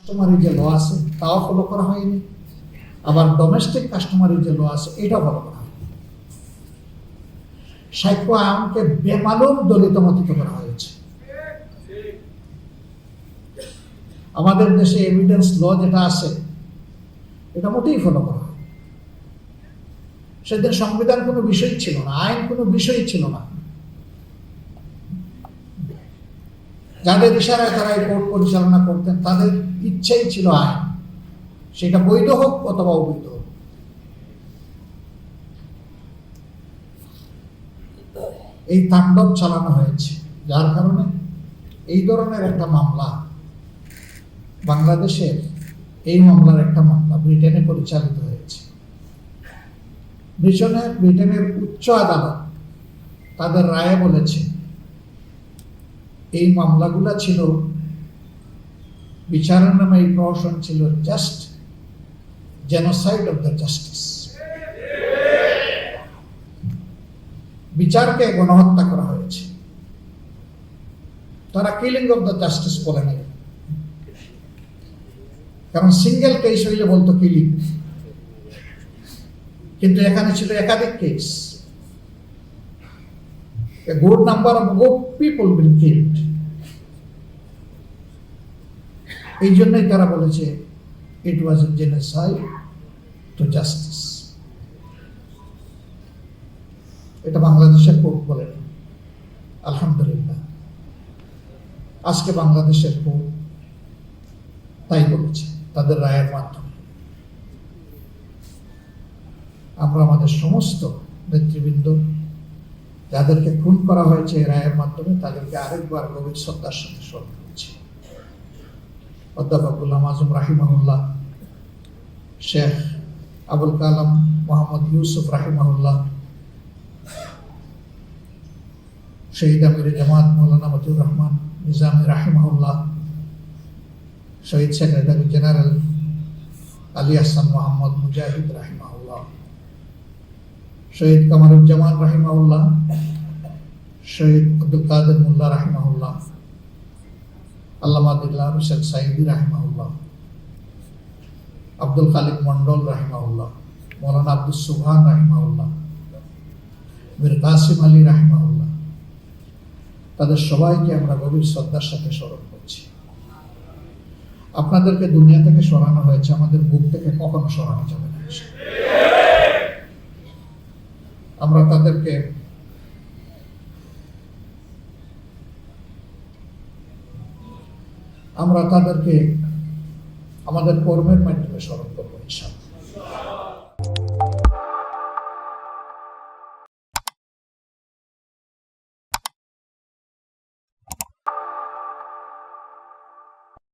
Customary যে ল আছে তাও ফলো করা হয়নি, আবার ডোমেস্টিক কাস্টমারি যে ল আছে এটাও ফলো করা হয়নি। সাক্ষ্য আইনকে বেমালুম দলিত মতিত করা হয়েছে। আমাদের দেশে এভিডেন্স ল যেটা আছে এটা মোটেই ফলো করা হয়। সেদিন সংবিধান কোনো বিষয় ছিল না, আইন কোনো বিষয় ছিল না। যাদের ইশারায় তারা এই কোর্ট পরিচালনা করতেন তাদের ইচ্ছাই ছিল আইন, সেটা বৈধ হোক অথবা অবৈধ হোক। এই তাণ্ডব চালানো হয়েছে, যার কারণে এই ধরনের একটা মামলা বাংলাদেশের, এই মামলার একটা মামলা ব্রিটেনে পরিচালিত হয়েছে। ব্রিটেনের উচ্চ আদালত তাদের রায়ে বলেছে এই মামলাগুলা ছিল, বিচারের নামে এই প্রহসন ছিল just genocide of the justice. বিচারকে গণহত্যা করা হয়েছে। তারা কিলিং অফ দ্য জাস্টিস বলে নাই, কারণ সিঙ্গেল কেস হইলে বলতো কিলিং, কিন্তু এখানে ছিল একাধিক case. A good number of good people been killed. এই জন্যই তারা বলেছে it was a genocide to justice. এটা বাংলাদেশের কোর্ট বলেন। আলহামদুলিল্লাহ, আজকে বাংলাদেশের কোর্ট তাই বলেছে তাদের রায়ের মাধ্যমে। আমরা আমাদের সমস্ত নেতৃবৃন্দ যাদেরকে খুন করা হয়েছে এই রায়ের মাধ্যমে তাদেরকে আরেকবার গভীর শ্রদ্ধার সাথে স্মরণ করছি। অধ্যাপক গোলাম আজম রাহিমাহুল্লাহ, শেখ আবুল কালাম মোহাম্মদ ইউসুফ রাহিমাহুল্লাহ, শহীদ আমির জামাত মৌলানা মতিউর রহমান নিজামী রাহিমাহুল্লাহ, শহীদ সেক্রেটারি জেনারেল আলী আহসান মোহাম্মদ মুজাহিদ রাহিমাহুল্লাহ, শহীদ কামারুজ্জামান রাহিমাহুল্লাহ, শহীদ আব্দুল কাদের মোল্লা রাহিমাহুল্লাহ, আল্লামা দিলদার হোসেন সাইদি রাহিমাহুল্লাহ, আব্দুল খালিক মন্ডল রাহিমাহুল্লাহ, মৌলানা আব্দুল সুবহান রাহিমাহুল্লাহ, মীর কাসিম আলী রাহিমাহুল্লাহ, তাদের সবাইকে আমরা গভীর শ্রদ্ধার সাথে স্মরণ করছি। আপনাদেরকে দুনিয়া থেকে সরানো হয়েছে, আমাদের বুক থেকে কখনো সরানো যাবে না। আমরা তাদেরকে আমাদের কর্মের মাধ্যমে স্মরণ